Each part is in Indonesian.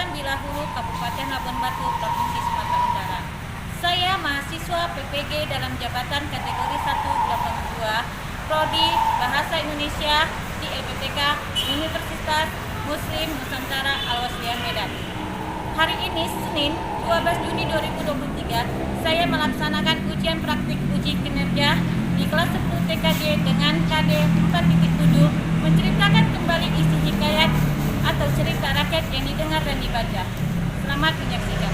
Kecamatan Bilahulu, Kabupaten Labuan Batu, Provinsi Sumatera Utara. Saya mahasiswa PPG dalam jabatan kategori 182 Prodi Bahasa Indonesia di LPTK Universitas Muslim Nusantara Al-Wasliyah Medan. Hari ini Senin 12 Juni 2023 saya melaksanakan ujian praktik uji kinerja di kelas 10 TKJ dengan KD 4.7 menceritakan kembali isi hikayat atau cerita rakyat yang didengar dan dibaca. Selamat menyaksikan.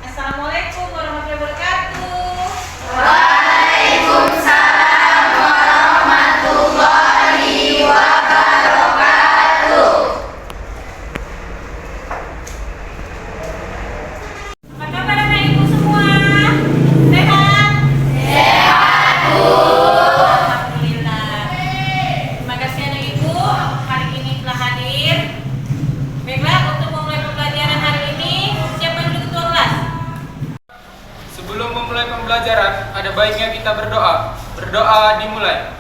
Assalamualaikum warahmatullahi wabarakatuh. Waalaikumsalam warahmatullahi wabarakatuh. Apa kabar anak ibu semua? Sehat? Sehat, Bu. Alhamdulillah. Terima kasih anak ibu hari ini telah hadir. Baiklah, untuk memulai pembelajaran hari ini, siapa dulu ketua kelas? Sebelum memulai pembelajaran, ada baiknya kita berdoa. Berdoa dimulai.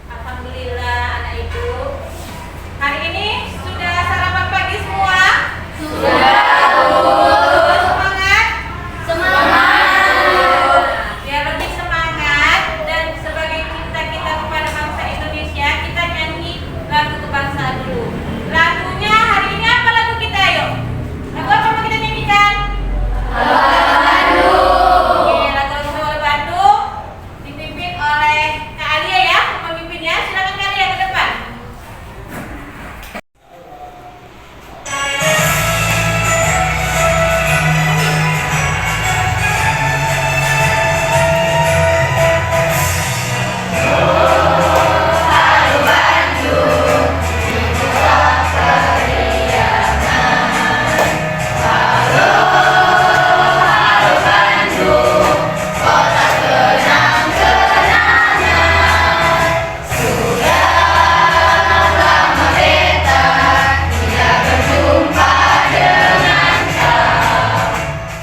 Alhamdulillah anak ibu. Hari ini sudah sarapan pagi semua? Sudah, Semangat? semangat. Biar lebih semangat dan sebagai cinta kita kepada bangsa Indonesia, kita nyanyi lagu kebangsaan dulu. Lagunya hari ini apa lagu kita, yuk? Lagu apa mau kita nyanyikan? Oke, lagu Bola Bandung dipimpin oleh Kak Alia ya, pemimpinnya. Silakan Kak Alia ke depan.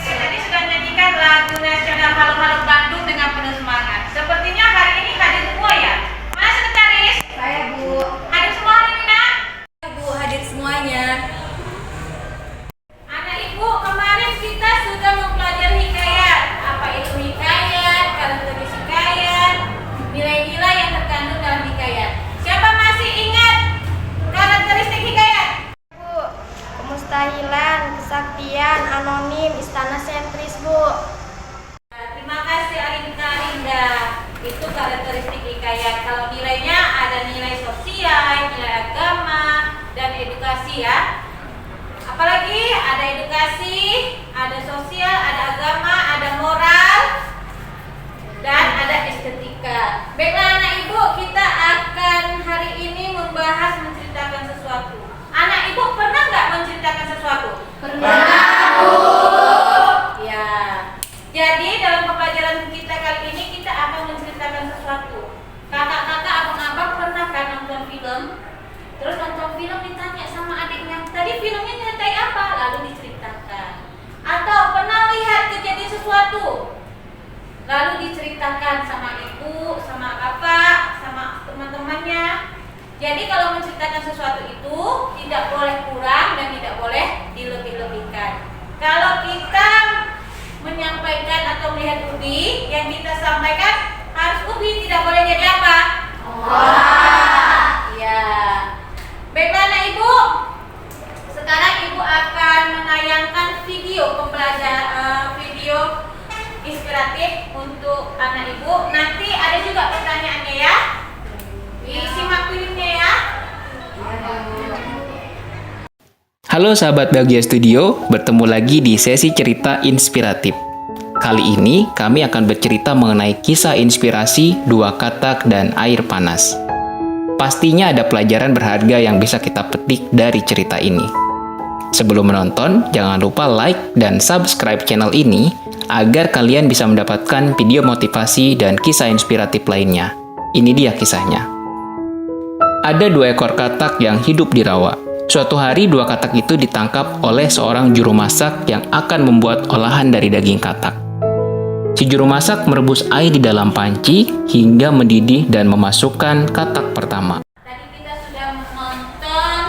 Tadi sudah nyanyikan lagu nasional Halo-Halo Bandung dengan penuh semangat. Sepertinya hari ini hadir semua ya. Mana sekretaris? Saya, Bu. Hadir semua hari ini, Nak? Bu, hadir semuanya. Anak ibu, kemarin kita sudah mempelajari hikayat. Apa itu hikayat, karakteristik hikayat, nilai-nilai yang terkandung dalam hikayat. Siapa masih ingat karakteristik hikayat? Bu, kemustahilan, kesaktian, anonim, istana sentris, Bu. Terima kasih Arinda. Itu karakteristik hikayat. Kalau nilainya ada nilai sosial, nilai agama, dan edukasi ya. Apalagi ada edukasi, ada sosial, ada agama, ada moral, dan ada estetika. Baiklah anak ibu, kita akan hari ini membahas menceritakan sesuatu. Anak ibu pernah nggak menceritakan sesuatu? Pernah, Bu. Ya. Jadi dalam pembelajaran kita kali ini kita akan menceritakan sesuatu. Kakak-kakak, abang-abang pernah kan nonton film? Terus nonton film ditanya sama adiknya, tadi filmnya nyeritain apa? Lalu diceritakan. Atau pernah lihat kejadian sesuatu? Lalu diceritakan sama ibu, sama bapak, sama teman-temannya. Jadi kalau menceritakan sesuatu itu tidak boleh kurang dan tidak boleh dilebih-lebihkan. Kalau kita menyampaikan atau melihat ubi, yang kita sampaikan harus ubi, tidak boleh jadi apa? Ya. Baiklah anak ibu, sekarang ibu akan menayangkan video pembelajaran, video inspiratif untuk anak ibu. Nanti ada juga pertanyaannya ya. Disimak filmnya ya. Halo sahabat Bahagia Studio, bertemu lagi di sesi cerita inspiratif. Kali ini kami akan bercerita mengenai kisah inspirasi Dua Katak dan Air Panas. Pastinya ada pelajaran berharga yang bisa kita petik dari cerita ini. Sebelum menonton, jangan lupa like dan subscribe channel ini agar kalian bisa mendapatkan video motivasi dan kisah inspiratif lainnya. Ini dia kisahnya. Ada dua ekor katak yang hidup di rawa. Suatu hari dua katak itu ditangkap oleh seorang juru masak yang akan membuat olahan dari daging katak. Si juru masak merebus air di dalam panci hingga mendidih dan memasukkan katak pertama. Tadi kita sudah menonton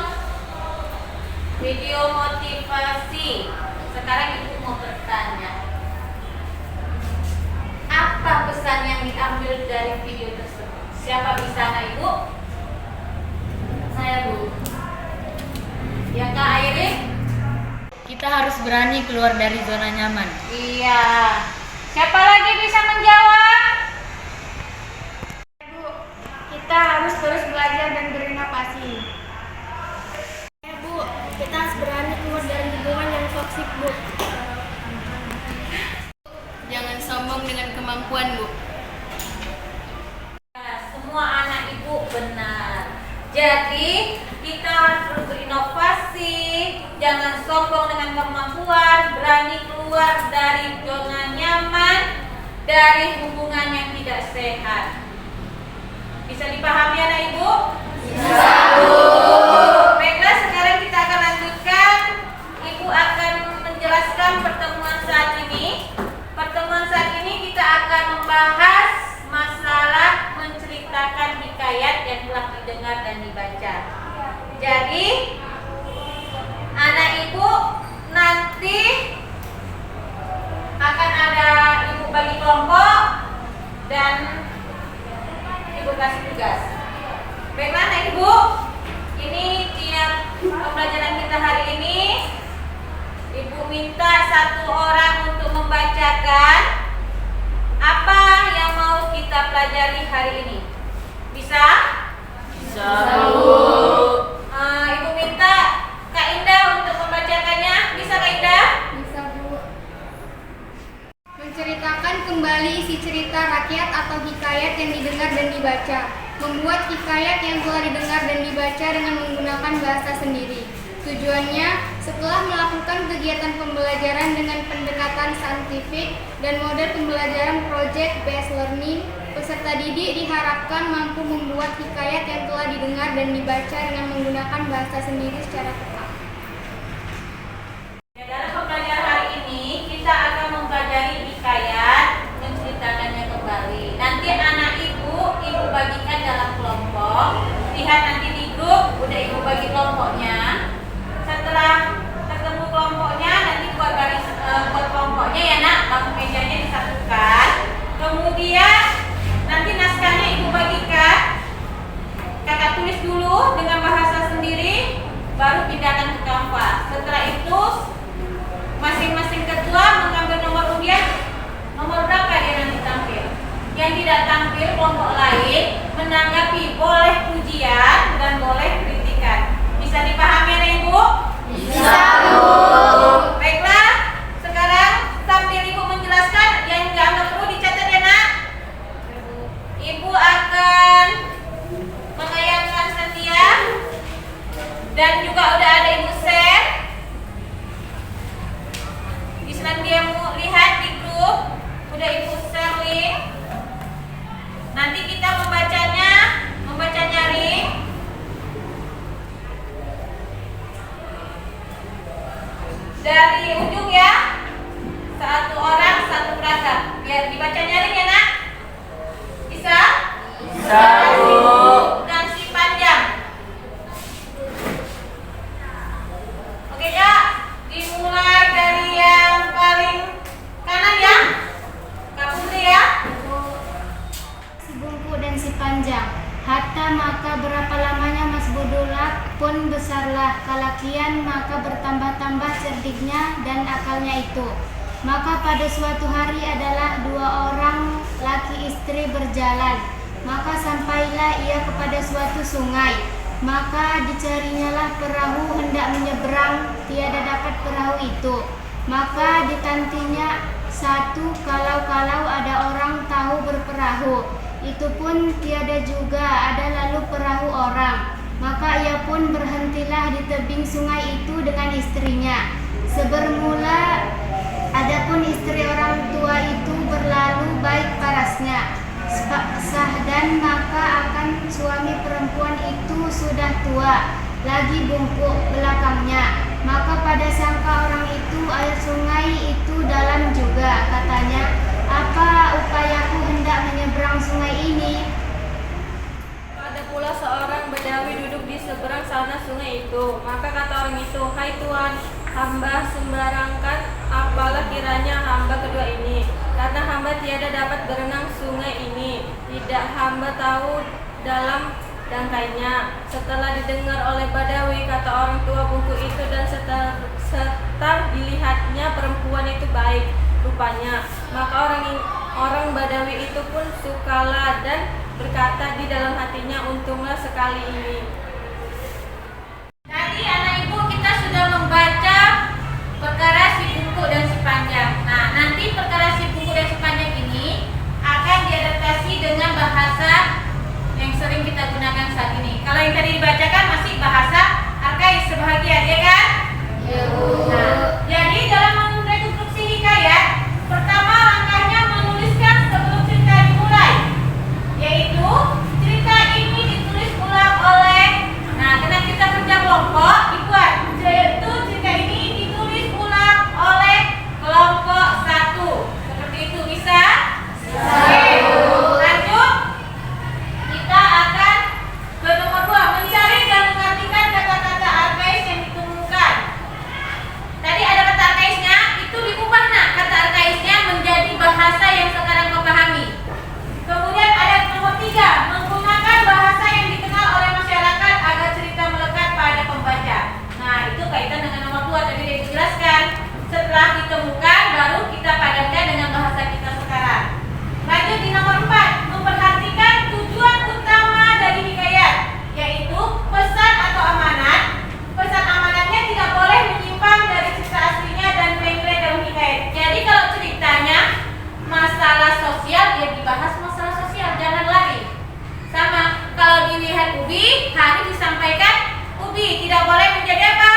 video motivasi. Sekarang Ibu mau bertanya. Apa pesan yang diambil dari video tersebut? Siapa di sana, Ibu? Saya, Bu. Ya, Kak Airin? Kita harus berani keluar dari zona nyaman. Iya. Siapa lagi bisa menjawab? Bu, kita harus terus belajar dan berinovasi. Bu, kita harus berani keluar dari lingkungan yang toksik, Bu. Jangan sombong dengan kemampuan, Bu. Nah, semua anak Ibu benar. Jadi kita harus terus berinovasi, jangan sombong dengan kemampuan, berani keluar dari zona nyaman, dari hubungan yang tidak sehat. Bisa dipahami anak Ibu? Bisa, Bu. Baiklah, sekarang kita akan lanjutkan. Ibu akan menjelaskan pertemuan saat ini. Pertemuan saat ini kita akan membahas masalah menceritakan hikayat yang telah didengar dan dibaca. Jadi, anak Ibu nanti akan ada Ibu bagi kelompok dan Ibu kasih tugas. Baiklah anak Ibu, ini tiap pembelajaran kita hari ini. Ibu minta satu orang untuk membacakan apa yang mau kita pelajari hari ini. Bisa? Bisa, Bu. Ibu minta Kak Indah untuk membacakannya. Bisa, Kak Indah? Bisa, Bu. Menceritakan kembali isi cerita rakyat atau hikayat yang didengar dan dibaca. Membuat hikayat yang telah didengar dan dibaca dengan menggunakan bahasa sendiri. Tujuannya, setelah melakukan kegiatan pembelajaran dengan pendekatan saintifik dan model pembelajaran project based learning, peserta didik diharapkan mampu membuat hikayat yang telah didengar dan dibaca dengan menggunakan bahasa sendiri secara tepat. Dalam pembelajaran hari ini kita akan mempelajari hikayat, menceritakannya kembali. Nanti anak Ibu bagikan dalam kelompok. Lihat nanti di grup, udah Ibu bagi kelompoknya. Setelah ketemu kelompoknya, nanti buat kelompoknya ya nak, lampu mejanya disatukan. Kemudian nanti naskahnya Ibu bagikan. Kakak tulis dulu dengan bahasa sendiri, baru pindahkan ke kanvas. Setelah itu masing-masing ketua mengambil nomor undian. Nomor berapa dia nanti tampil? Yang tidak tampil kelompok lain menanggapi, boleh pujian dan boleh kritikan. Bisa dipahami anak Ibu? Bisa, Bu. Baiklah, sekarang sambil Ibu menjelaskan, yang nggak perlu dicatat ya nak. Ibu akan mengayatkan setia dan juga udah ada Ibu share. Di dia mau lihat di grup, udah Ibu share link. Nanti kita membaca nyaring. Dari ujung ya, satu orang satu frasa. Biar dibaca nyaring ya nak. Bisa? Bisa, Bu. Dan si panjang. Oke Kak, dimulai dari yang paling kanan ya. Kak Putri ya. Si bungku dan si panjang. Hatta maka berapa lamanya Mas Budulak pun besarlah kalakian, maka bertambah-tambah cerdiknya dan akalnya itu. Maka pada suatu hari adalah dua orang laki istri berjalan. Maka sampailah ia kepada suatu sungai. Maka dicarinyalah perahu hendak menyeberang, tiada dapat perahu itu. Maka ditantinya satu kalau ada orang tahu berperahu. Itu pun tiada juga ada lalu perahu orang. Maka ia pun berhentilah di tebing sungai itu dengan istrinya. Sebermula adapun istri orang tua itu berlalu baik parasnya. Sah dan maka akan suami perempuan itu sudah tua. lagi bungkuk belakangnya. Maka pada sangka orang itu air sungai itu dalam juga. Katanya, apa upayaku hendak menyeberang sungai ini? Ada pula seorang Badawi duduk di seberang sana sungai itu. Maka kata orang itu, "Hai Tuan, hamba sembarangkan apalah kiranya hamba kedua ini, karena hamba tiada dapat berenang sungai ini. Tidak hamba tahu dalam dangkainya." Setelah didengar oleh Badawi kata orang tua bungku itu dan serta dilihatnya perempuan itu baik rupanya, maka orang Badawi itu pun sukalah dan berkata di dalam hatinya, "Untunglah sekali ini." Tadi anak ibu kita sudah membaca perkara si bungkuk dan si panjang. Nah, nanti perkara si bungkuk dan si panjang ini akan diadaptasi dengan bahasa yang sering kita gunakan saat ini. Kalau yang tadi dibacakan masih bahasa arkais sebahagian, ya kan? Nah, jadi dalam merekonstruksi hikayat, pertama langkahnya menuliskan sebelum cerita dimulai, yaitu cerita ini ditulis ulang oleh, nah karena kita kerja kelompok dibuat, yaitu cerita ini ditulis ulang oleh kelompok 1. Seperti itu, bisa? Lanjut, kita akan ke nomor 2, mencari dan mengartikan kata-kata arkais yang ditemukan. Tadi ada kata arkaisnya, itu diubah kata arkaisnya menjadi bahasa yang sekarang kau pahami. Kemudian ada nomor 3, menggunakan bahasa yang dikenal oleh masyarakat agar cerita melekat pada pembaca. Nah, itu kaitan dengan nomor 2 tadi sudah dijelaskan. Setelah ditemukan, baru kita padankan dengan bahasa kita sekarang. Lanjut di nomor 4, memperhatikan tujuan utama dari hikayat, yaitu pesan atau amanat. Pesan amanatnya tidak boleh menyimpang dari cerita aslinya dan klaim-klaim dalam hikayat. Jadi kalau ceritanya masalah sosial, ya dibahas masalah sosial, jangan lari. Sama, kalau dilihat ubi, harus disampaikan ubi, tidak boleh menjadi apa?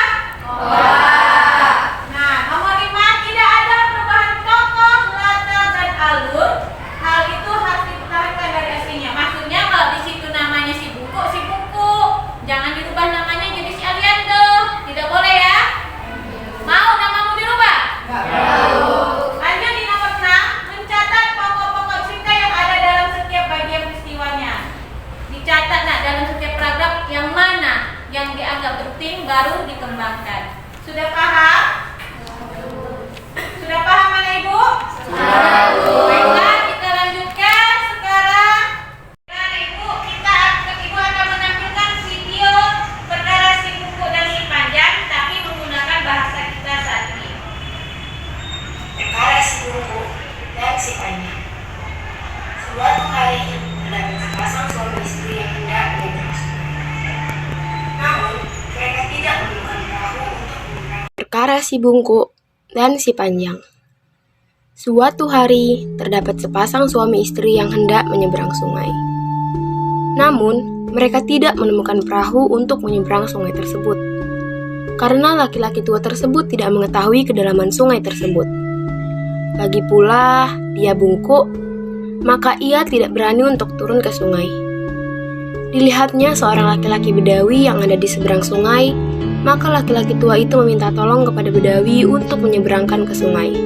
Nah, nomor 5, tidak ada perubahan tokoh, latar, dan alur. Hal itu harus dipertahankan dari aslinya. Maksudnya kalau di situ namanya si buku, jangan dirubah namanya jadi si Aliando. Tidak boleh ya? Mau namamu dirubah? Lanjut di nomor 6, mencatat pokok-pokok cerita yang ada dalam setiap bagian peristiwanya. Dicatat dalam setiap paragraf yang mana yang dianggap penting, baru dikembangkan. Sudah paham? Sudah paham anak ibu? Baiklah, kita lanjutkan sekarang. Anak ibu, ibu akan menampilkan video perkara si bungkuk dan si panjang, tapi menggunakan bahasa kita saat ini. Perkara si bungkuk dan si panjang. Suatu hari terdapat sepasang suami istri yang hendak menyeberang sungai. Namun mereka tidak menemukan perahu untuk menyeberang. Perkara si bungkuk dan si panjang. Suatu hari terdapat sepasang suami istri yang hendak menyeberang sungai. Namun mereka tidak menemukan perahu untuk menyeberang sungai tersebut, karena laki-laki tua tersebut tidak mengetahui kedalaman sungai tersebut. Lagi pula dia bungkuk, maka ia tidak berani untuk turun ke sungai. Dilihatnya seorang laki-laki Bedawi yang ada di seberang sungai, maka laki-laki tua itu meminta tolong kepada Bedawi untuk menyeberangkan ke sungai.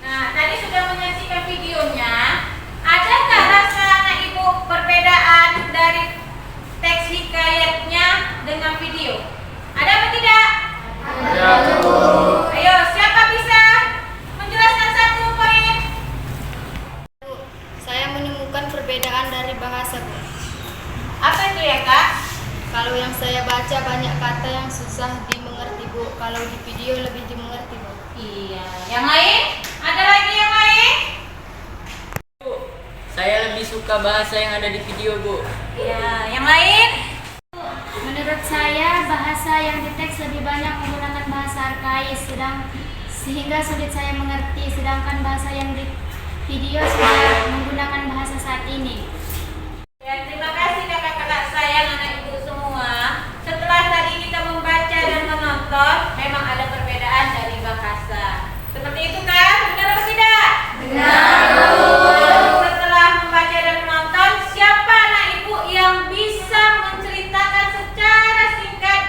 Nah, tadi sudah menyaksikan videonya. Adakah rasa anak ibu perbedaan dari teks hikayatnya dengan video? Ada apa tidak? Ada. Ayo, siapa bisa menjelaskan satu poin? Saya menemukan perbedaan dari bahasa, Bu. Apa itu ya, Kak? Kalau yang saya baca banyak kata yang susah dimengerti, Bu. Kalau di video lebih dimengerti, Bu. Iya. Yang lain? Ada lagi yang lain? Saya lebih suka bahasa yang ada di video, Bu. Iya. Yang lain? Menurut saya, bahasa yang di teks lebih banyak menggunakan bahasa arkais, sehingga sulit saya mengerti, sedangkan bahasa yang di video sudah menggunakan bahasa saat ini. Ya, terima kasih kakak-kakak sayang anak ibu semua. Setelah tadi kita membaca dan menonton, memang ada perbedaan dari bahasa. Seperti itu kan? Benar atau tidak? Benar. Setelah membaca dan menonton, siapa anak ibu yang bisa menceritakan secara singkat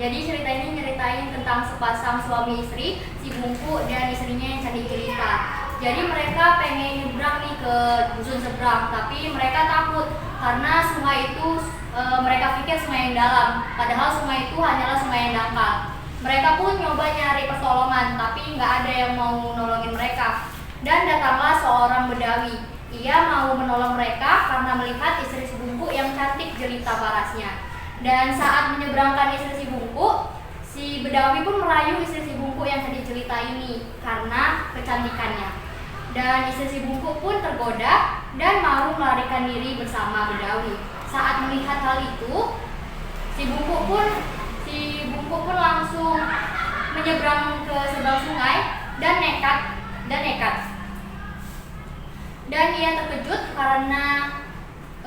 Jadi cerita ini nyeritain tentang sepasang suami istri, si Bungku dan istrinya yang cantik jelita. Jadi mereka pengen nyebrang nih ke dusun seberang, tapi mereka takut karena sungai itu mereka pikir sungai yang dalam, padahal sungai itu hanyalah sungai yang dangkal. Mereka pun nyoba nyari pertolongan, tapi nggak ada yang mau nolongin mereka. Dan datanglah seorang bedawi. Ia mau menolong mereka karena melihat istri si Bungku yang cantik jelita parasnya. Dan saat menyeberangkan istri si Bungku, si bedawi pun merayu istri si Bungku yang cantik jelita ini karena kecantikannya. Dan istri si Bungku pun tergoda dan mau melarikan diri bersama bedawi. Saat melihat hal itu, si Bungku pun langsung menyeberang ke seberang sungai dan nekat. Dan ia terkejut karena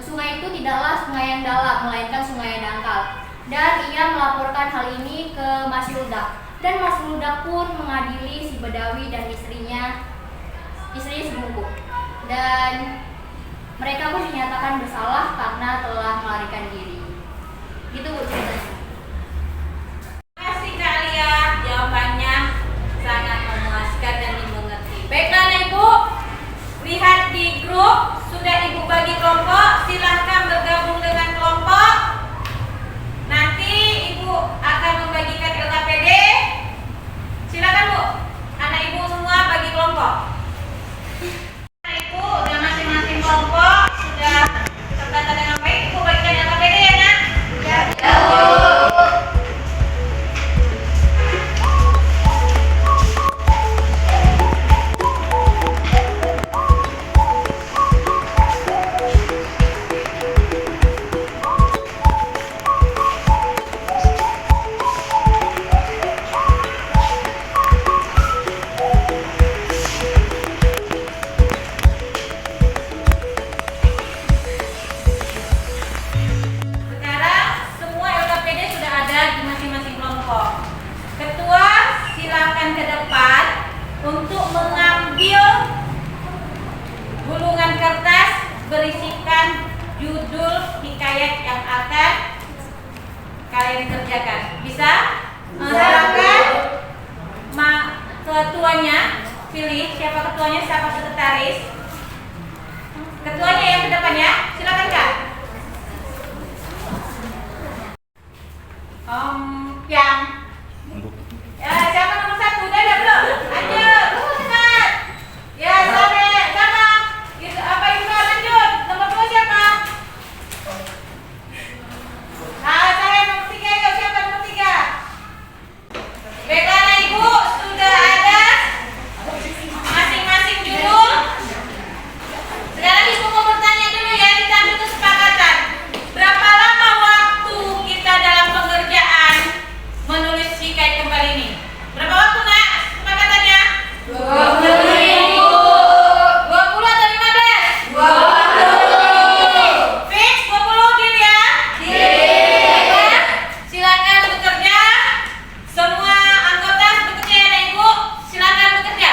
sungai itu tidaklah sungai yang dalam, melainkan sungai yang dangkal. Dan ia melaporkan hal ini ke Mas Ludak. Dan Mas Ludak pun mengadili si bedawi dan istrinya si Bungku. Dan mereka pun dinyatakan bersalah karena telah melarikan diri. Gitu Bu ceritanya. Terima kasih Kak Lia, jawabannya sangat memuaskan dan dimengerti. Baiklah Ibu, lihat di grup sudah Ibu bagi kelompok, silahkan bergabung dengan kelompok. Nanti Ibu akan membagikan LKPD. Silakan Bu, anak Ibu semua bagi kelompok. Anak Ibu udah masing-masing kelompok sudah terdata dengan baik. Ibu bagikan LKPD ya Nak? Ya. Sekarang semua LKPD sudah ada di masing-masing kelompok. Ketua silakan ke depan untuk mengambil gulungan kertas berisikan judul hikayat yang akan kalian kerjakan. Bisa? Silakan ketuanya pilih siapa ketuanya, siapa sekretaris. Ketuanya yang ke depan ya. Silakan Kak. Yang ya, siapa nomor 1? Udah ada belum? Ayo, cepat. Ya, sampai sama. Gitu, apa itu lanjut? Nomor 2 siapa? Nah, saya nomor 3. Yuk, siapa nomor 3? Baiklah Ibu, sudah ada masing-masing judul. Sekarang Ibu mau bertanya dulu ya, kita ambil kesepakatan. Berapa lama waktu kita dalam pengerjaan menulis hikayat kembali ini? Berapa waktu Nak? Kesepakatannya? 20 minggu. 20 atau 15? 20. Fix 20 deal ya? Deal. Silakan bekerja. Semua anggota bekerja ya Ibu. Silakan bekerja.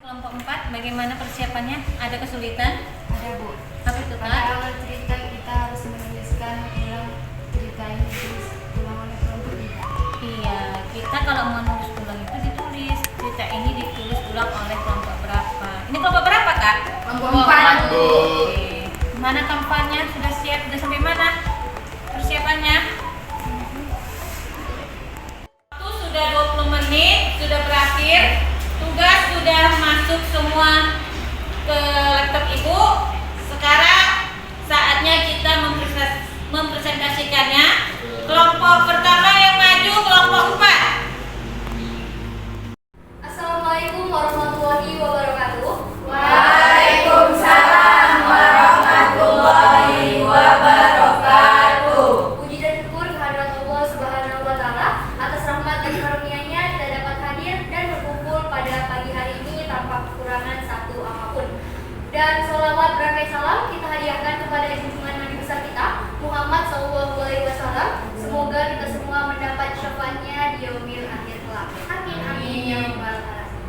Kelompok 4, bagaimana persiapannya? Ada kesulitan? ada, Bu. Tapi itu Pada awal cerita kita harus menuliskan ulang cerita ini terus ulang oleh kelompok kita. Iya, kita kalau mau nulis ulang itu ditulis. Cerita ini ditulis ulang oleh kelompok berapa? Ini kelompok berapa, Kak? Kelompok 4, Bu. Oke. Mana kampanye? Sudah siap? Sudah sampai mana persiapannya? Waktu sudah 20 menit, sudah berakhir. Tugas sudah masuk semua ke laptop Ibu. Sekarang saatnya kita mempresentasikannya. Kelompok pertama yang maju, kelompok 4. Assalamualaikum warahmatullahi wabarakatuh. Waalaikumsalam warahmatullahi wabarakatuh. Puji dan syukur kehadirat Allah Subhanahu wa taala atas rahmat dan karunia-Nya kita dapat hadir dan berkumpul pada pagi hari ini tanpa kekurangan satu apapun. Dan sholawat berakai salam kita hadiahkan kepada junjungan Nabi besar kita Muhammad SAW. Semoga kita semua mendapat syafaatnya di yaumil akhir kelak. Amin amin ya rabbal alamin.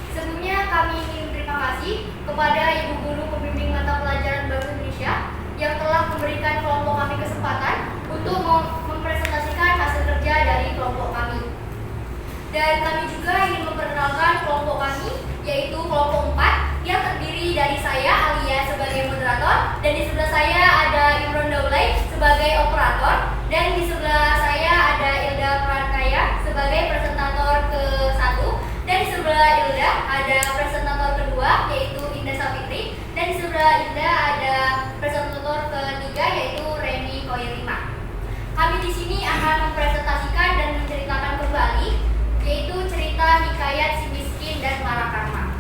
Sebelumnya kami ingin terima kasih kepada Ibu Guru Pembimbing Mata Pelajaran Bahasa Indonesia yang telah memberikan kelompok kami kesempatan untuk mempresentasikan hasil kerja dari kelompok kami. Dan kami juga ingin memperkenalkan kelompok kami, yaitu kelompok 4 yang terdiri dari saya Alia sebagai moderator, dan di sebelah saya ada Imron Daulay sebagai operator, dan di sebelah saya ada Ilda Prankaya sebagai presentator ke-1, dan di sebelah Ilda ada presentator kedua yaitu Indah Sapitri, dan di sebelah Ilda ada presentator ketiga yaitu Reni Koirima. Kami di sini akan mempresentasikan dan menceritakan kembali yaitu cerita hikayat si miskin dan Marakarma.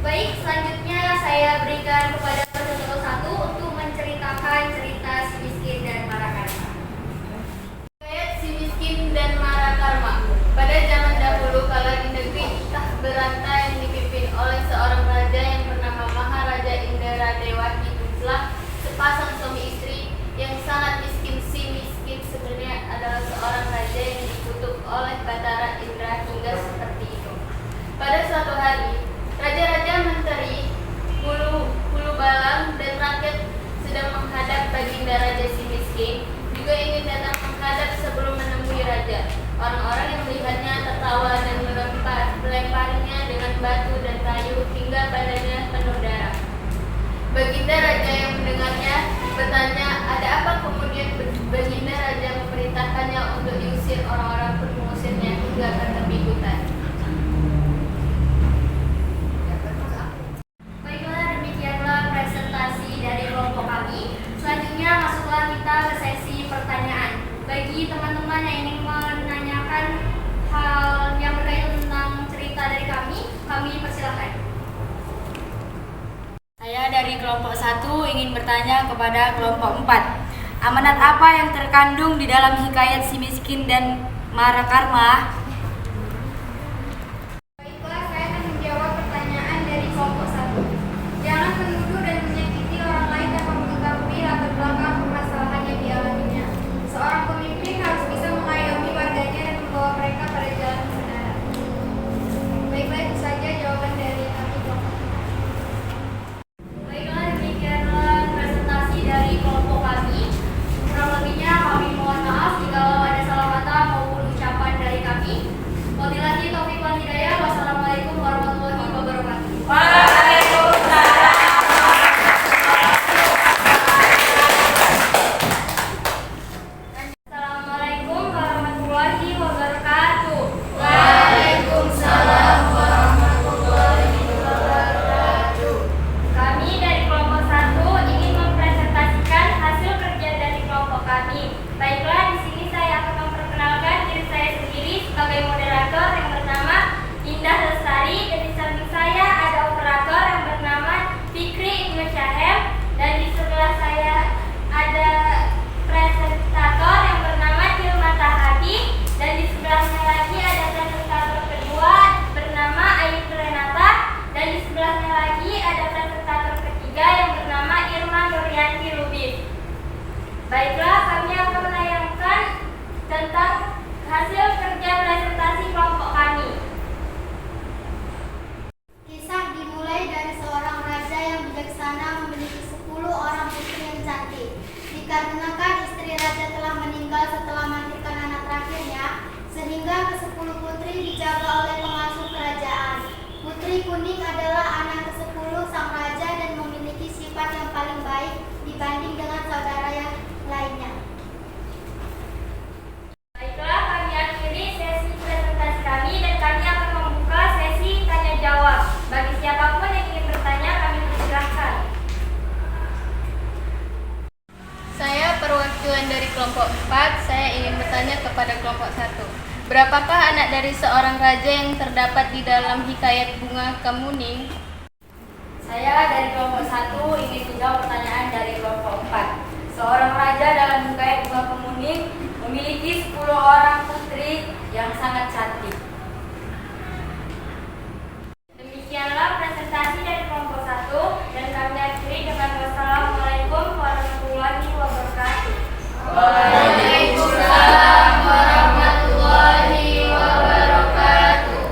Baik, selanjutnya saya berikan kepada presentator 1 untuk menceritakan cerita si miskin dan Marakarma. Hikayat si miskin dan Marakarma. Pada zaman dahulu kala di negeri Itah Beranta yang dipimpin oleh seorang raja yang bernama Maharaja Indra Dewa, hiduplah sepasang suami istri yang sangat miskin. Si miskin sebenarnya adalah seorang raja yang dikutuk oleh Batara Indra hingga seperti itu. Pada suatu hari, raja-raja, menteri, hulu balang dan rakyat sedang menghadap baginda raja si miskin juga ingin datang menghadap sebelum menemui raja. Orang-orang yang melihatnya tertawa dan melemparinya dengan batu dan kayu hingga badannya penuh darah. Baginda raja yang mendengarnya bertanya, ada apa? Kemudian baginda raja memerintahkannya untuk diusir. Orang-orang pun mengusirnya hingga ke tepi hutan. Baiklah, demikianlah presentasi dari kelompok kami. Selanjutnya masuklah kita ke sesi pertanyaan. Bagi teman-teman yang ingin menanyakan hal yang berkaitan tentang cerita dari kami persilahkan. Saya dari kelompok 1 ingin bertanya kepada kelompok 4. Amanat apa yang terkandung di dalam hikayat si miskin dan Marakarma? Baiklah, saya akan menjawab pertanyaan dari kelompok 1. Jangan menuduh dan menyakiti orang lain tanpa mengetahui latar belakang permasalahan yang dialaminya. Seorang pemimpin harus bisa mengayomi warganya dan membawa mereka pada jalan kebenaran. Baiklah, itu saja jawaban dari kami kelompok. Baiklah, demikianlah presentasi dari kelompok kami. Kurang lebihnya kami mohon maaf jika ada salah kata maupun ucapan dari kami. sana memiliki 10 orang putri yang cantik. Dikarenakan istri raja telah meninggal setelah melahirkan anak terakhirnya, sehingga ke-10 putri dijaga oleh pengasuh kerajaan. Putri Kuning adalah anak ke-10 sang raja dan memiliki sifat yang paling baik dibanding dengan saudara yang lainnya. Baiklah, kami akhiri sesi presentasi kami dan kami akan membuka sesi tanya jawab. Bagi siapapun yang ingin bertanya, kami persilahkan. Saya perwakilan dari kelompok 4. Saya ingin bertanya kepada kelompok 1. Berapakah anak dari seorang raja yang terdapat di dalam hikayat Bunga Kemuning? Saya dari kelompok 1 ingin menjawab pertanyaan dari kelompok 4. Seorang raja dalam hikayat Bunga Kemuning memiliki 10 orang putri yang sangat cantik. Demikianlah presentasi dari kelompok 1 dan kami akhiri dengan wassalamualaikum warahmatullahi wabarakatuh. Waalaikumsalam warahmatullahi wabarakatuh.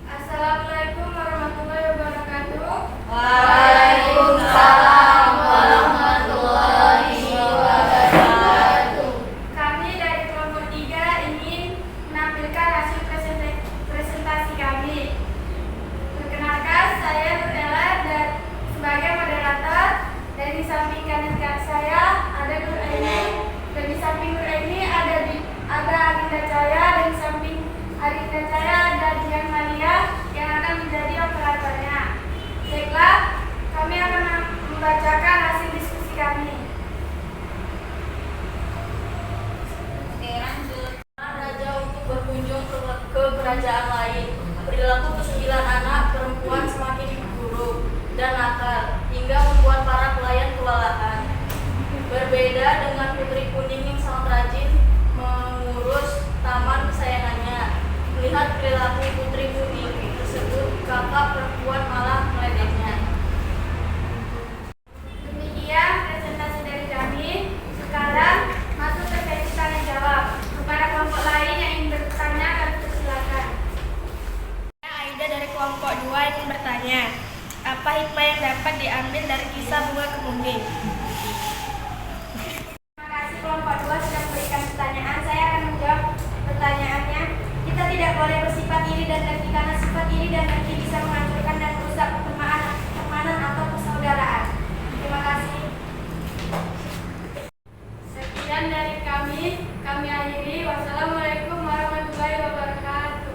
Assalamualaikum warahmatullahi wabarakatuh. Waalaikumsalam warahmatullahi wabarakatuh. Kami dari kelompok 3 ingin menampilkan hasil presentasi kami. Perkenalkan, saya Nur Ella sebagai moderator. Dari samping kanan saya ada Nur Aini. Dari samping Nur Aini ada Arinda Cahaya. Dari samping Arinda Cahaya ada Dian Malia yang akan menjadi operatornya. Baiklah, kami akan membacakan hasil diskusi kami. Raja untuk berkunjung ke kerajaan lain. Perilaku kesembilan anak perempuan semakin buruk dan nakal hingga membuat para pelayan kewalahan. Berbeda dengan Putri Kuning yang sangat rajin mengurus taman kesayangannya. Melihat perilaku Putri Kuning tersebut, kakak perempuan malah meledeknya. Demikian presentasi dari kami. Sekarang masuk ke sesi tanya jawab. Kepada kelompok lain yang ingin bertanya, kami persilakan. Aida dari kelompok 2 ingin bertanya, apa hikmah yang dapat diambil dari kisah Bunga Kemuning? Terima kasih kelompok 2 sudah memberikan pertanyaan. Saya akan menjawab pertanyaannya. Kita tidak boleh bersifat iri dan dengki karena sifat iri dan dengki bisa menghancurkan dan merusak pertemanan atau persaudaraan. Terima kasih. Sekian dari kami akhiri. Wassalamualaikum warahmatullahi wabarakatuh.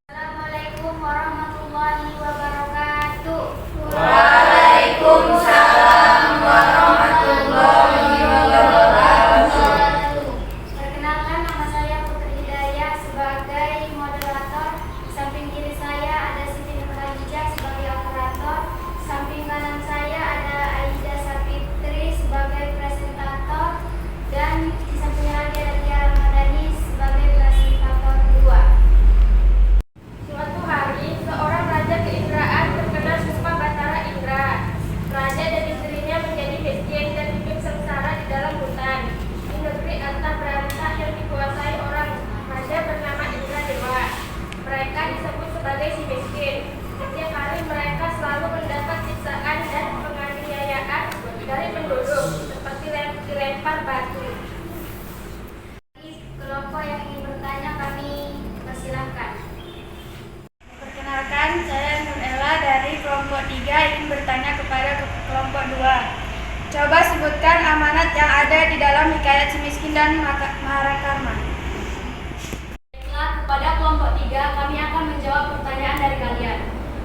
Assalamualaikum warahmatullahi wabarakatuh. Waalaikumsalam warahmatullahi wabarakatuh. Perkenalkan, nama saya Putri Hidayah sebagai moderator. Di samping kiri saya ada Siti Nurhaliza sebagai operator. Di samping kanan saya ada Aida Sapitri sebagai presentator. Dan di sampingnya lagi ada Tia Ramadhani sebagai presentator 2. Suatu hari, seorang raja keindraan terkena sumpah Batara Indra. Raja dan istrinya menjadi miskin dan hidup sengsara di dalam hutan. Di negeri antah berantah yang dikuasai orang raja bernama Indra Dewa. Mereka disebut sebagai si miskin. Setiap hari mereka selalu mendapat siksaan dan penganiayaan dari penduduk, seperti dilempar batu. Kelompok yang ingin bertanya kami persilahkan. Perkenalkan, saya Nur Ella dari kelompok 3 ingin bertanya kepada kelompok 2. Coba sebutkan amanat yang ada di dalam hikayat si miskin dan Maharakarma. Baiklah, kepada kelompok 3 kami akan menjawab pertanyaan dari kalian.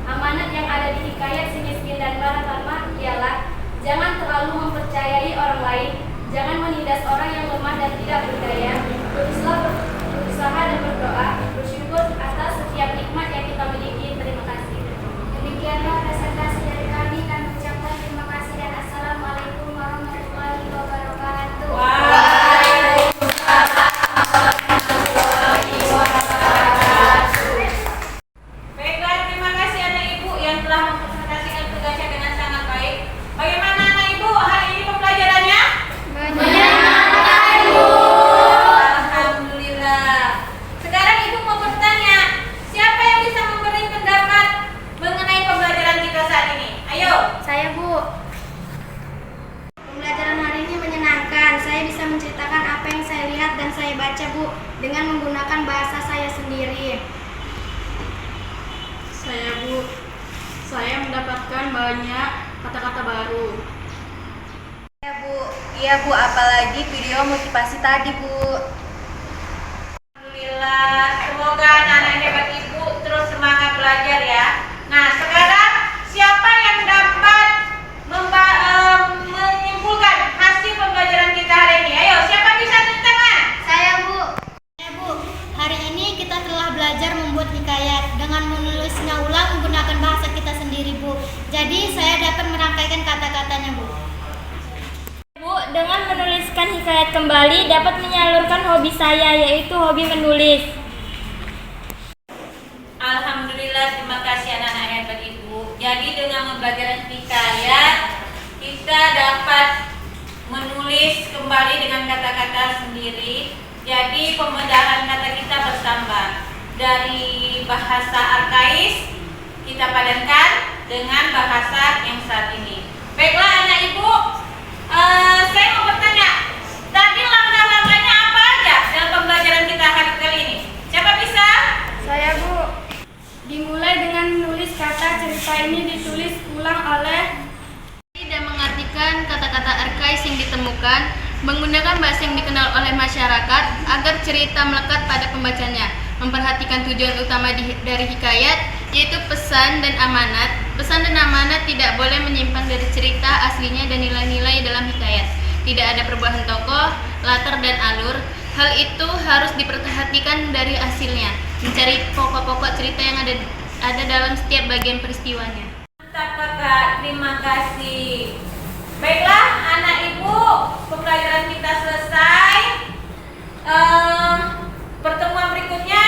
Amanat yang ada di hikayat si miskin dan Maharakarma ialah jangan terlalu mempercayai orang lain, jangan menindas orang yang lemah dan tidak berdaya, berusaha dan berdoa, bersyukur atas setiap nikmat yang kita miliki. Terima kasih. Demikianlah presentasi dari kami. Kami ucapkan terima kasih dan assalamualaikum warahmatullahi wabarakatuh. Baiklah, terima kasih anak ibu yang telah mempresentasikan tugasnya dengan sangat baik. Bagaimana anak ibu hari ini pembelajarannya? Alhamdulillah. dengan menggunakan bahasa saya sendiri. Saya Bu, saya mendapatkan banyak kata-kata baru. Iya Bu, apalagi video motivasi tadi Bu. Alhamdulillah, semoga anak-anak hebat Ibu terus semangat belajar ya. Nah, sekarang siapa yang dapat menyimpulkan hasil pembelajaran kita hari ini? Ayo, siapa bisa tunjuk tangan? Saya Bu. Hari ini kita telah belajar membuat hikayat dengan menulisnya ulang menggunakan bahasa kita sendiri, Bu. Jadi saya dapat merangkaikan kata-katanya, Bu. Bu, dengan menuliskan hikayat kembali dapat menyalurkan hobi saya, yaitu hobi menulis. Alhamdulillah, terima kasih anak-anak hebat Ibu. Jadi dengan mempelajari hikayat, kita dapat menulis kembali dengan kata-kata sendiri. Jadi pembedahan kata kita bertambah. Dari bahasa arkais kita padankan dengan bahasa yang saat ini. Baiklah anak Ibu, saya mau bertanya, tadi langkah-langkahnya apa aja dalam pembelajaran kita hari kali ini? Siapa bisa? Saya Bu. Dimulai dengan menulis kata cerita ini ditulis ulang oleh Dan mengartikan kata-kata arkais yang ditemukan menggunakan bahasa yang dikenal oleh masyarakat agar cerita melekat pada pembacanya. Memperhatikan tujuan utama dari hikayat, yaitu pesan dan amanat. Pesan dan amanat tidak boleh menyimpang dari cerita aslinya dan nilai-nilai dalam hikayat. Tidak ada perubahan tokoh, latar dan alur. Hal itu harus diperhatikan dari hasilnya. Mencari pokok-pokok cerita yang ada dalam setiap bagian peristiwanya. Mantap Kakak, terima kasih. Baiklah anak Ibu, pembelajaran kita selesai. Pertemuan berikutnya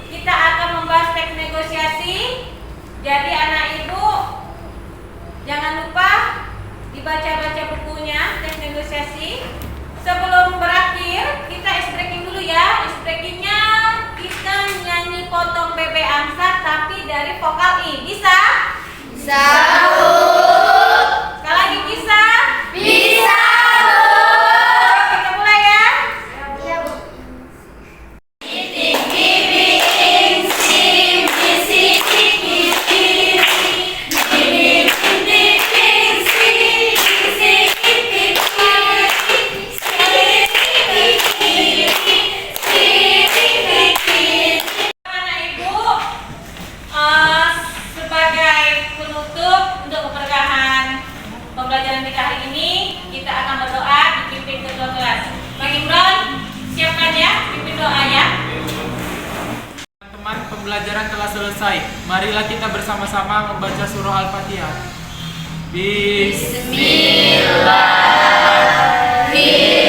kita akan membahas teks negosiasi. Jadi anak Ibu jangan lupa dibaca-baca bukunya teks negosiasi. Sebelum berakhir kita ice breaking dulu ya. Ice breakingnya kita nyanyi potong bebek angsa tapi dari vokal I. Bisa? Bisa. Sekali lagi bisa? Bisa. Oke, kita mulai ya. Anak Ibu, sebagai penutup untuk keberkahan pembelajaran kita hari ini, kita akan berdoa dipimpin ketua kelas. Bang Imron, siapkan ya, pimpin doa ya. Teman-teman, pembelajaran telah selesai. Marilah kita bersama-sama membaca surah Al-Fatihah. Bismillahirrahmanirrahim.